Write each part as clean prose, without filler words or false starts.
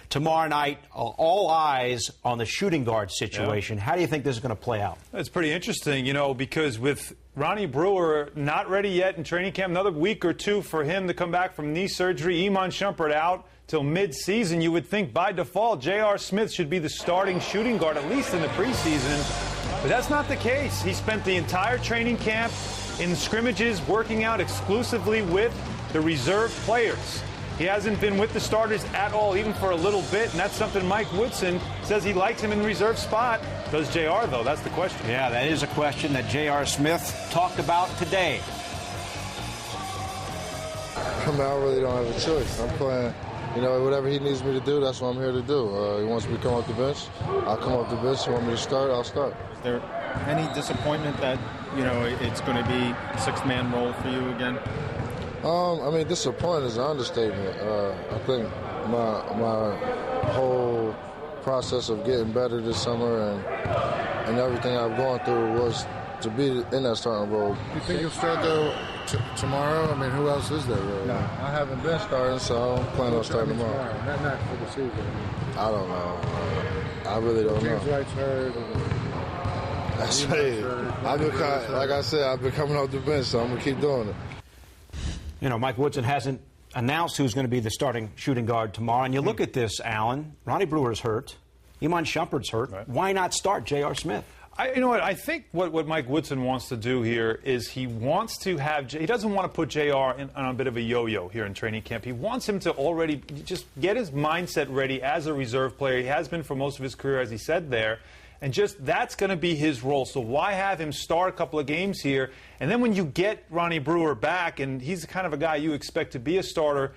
Tomorrow night, all eyes on the shooting guard situation. How do you think this is going to play out? It's pretty interesting, because with Ronnie Brewer not ready yet in training camp, another week or two for him to come back from knee surgery, Iman Shumpert out till mid-season, you would think by default J.R. Smith should be the starting shooting guard, at least in the preseason. But that's not the case. He spent the entire training camp in scrimmages working out exclusively with the reserve players. He hasn't been with the starters at all, even for a little bit, and that's something Mike Woodson says he likes him in the reserve spot. Does J.R., though? That's the question. Yeah, that is a question that J.R. Smith talked about today. I really don't have a choice. I'm playing, whatever he needs me to do, that's what I'm here to do. He wants me to come off the bench, I'll come off the bench. He wants me to start, I'll start. Is there any disappointment that, it's going to be sixth-man role for you again? Disappointed is an understatement. I think my whole process of getting better this summer and everything I've gone through was to be in that starting role. You think you'll start though tomorrow? Who else is there really? No, I haven't been starting, so I'm planning on starting tomorrow. Not for the season. I don't know. I really don't know. James Wright's hurt. That's it. Like I said, I've been coming off the bench, so I'm going to keep doing it. Mike Woodson hasn't announced who's going to be the starting shooting guard tomorrow. And you look at this, Alan. Ronnie Brewer's hurt. Iman Shumpert's hurt. Right. Why not start J.R. Smith? I think what Mike Woodson wants to do here is he wants to have he doesn't want to put JR on a bit of a yo-yo here in training camp. He wants him to already just get his mindset ready as a reserve player. He has been for most of his career, as he said there. And just that's going to be his role. So why have him start a couple of games here? And then when you get Ronnie Brewer back, and he's the kind of a guy you expect to be a starter,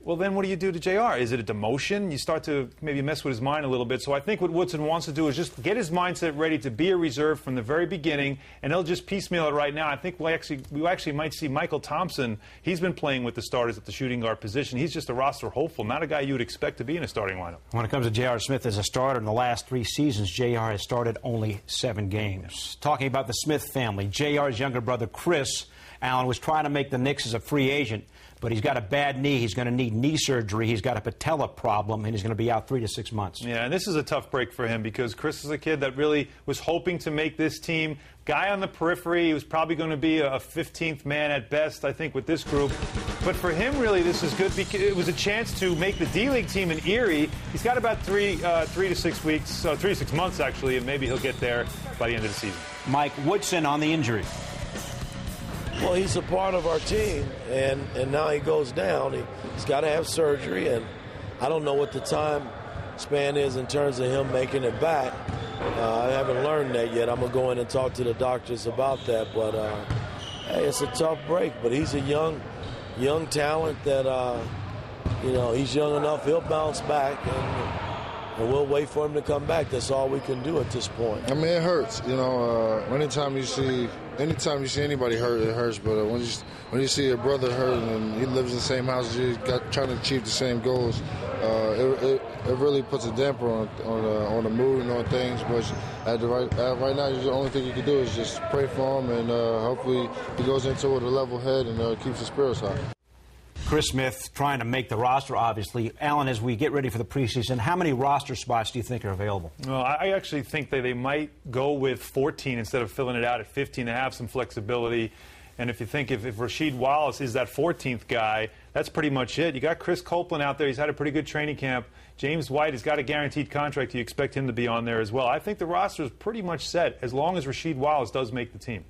well, then what do you do to JR? Is it a demotion? You start to maybe mess with his mind a little bit. So I think what Woodson wants to do is just get his mindset ready to be a reserve from the very beginning, and he'll just piecemeal it right now. I think we actually might see Michael Thompson. He's been playing with the starters at the shooting guard position. He's just a roster hopeful, not a guy you would expect to be in a starting lineup. When it comes to J.R. Smith as a starter, in the last 3 seasons, J.R. has started only 7 games. Talking about the Smith family, J.R.'s younger brother, Chris, Alan, was trying to make the Knicks as a free agent, but he's got a bad knee. He's going to need knee surgery. He's got a patella problem, and he's going to be out 3 to 6 months. Yeah, and this is a tough break for him because Chris is a kid that really was hoping to make this team. Guy on the periphery. He was probably going to be a 15th man at best, I think, with this group. But for him, really, this is good because it was a chance to make the D-League team in Erie. He's got about 3 to 6 weeks, 3 to 6 months, actually, and maybe he'll get there by the end of the season. Mike Woodson on the injury. Well, he's a part of our team, and now he goes down. He's got to have surgery, and I don't know what the time span is in terms of him making it back. I haven't learned that yet. I'm going to go in and talk to the doctors about that. But, hey, it's a tough break. But he's a young talent that, he's young enough. He'll bounce back, and we'll wait for him to come back. That's all we can do at this point. It hurts. Anytime you see anybody hurt, it hurts. But when you see your brother hurt and he lives in the same house as you, trying to achieve the same goals, it really puts a damper on the mood and on things. But right now, the only thing you can do is just pray for him, and hopefully he goes into it with a level head and keeps his spirits high. Chris Smith trying to make the roster, obviously. Alan, as we get ready for the preseason, how many roster spots do you think are available? Well, I actually think that they might go with 14 instead of filling it out at 15 to have some flexibility. And if you think if Rasheed Wallace is that 14th guy, that's pretty much it. You got Chris Copeland out there. He's had a pretty good training camp. James White has got a guaranteed contract. You expect him to be on there as well. I think the roster is pretty much set as long as Rasheed Wallace does make the team.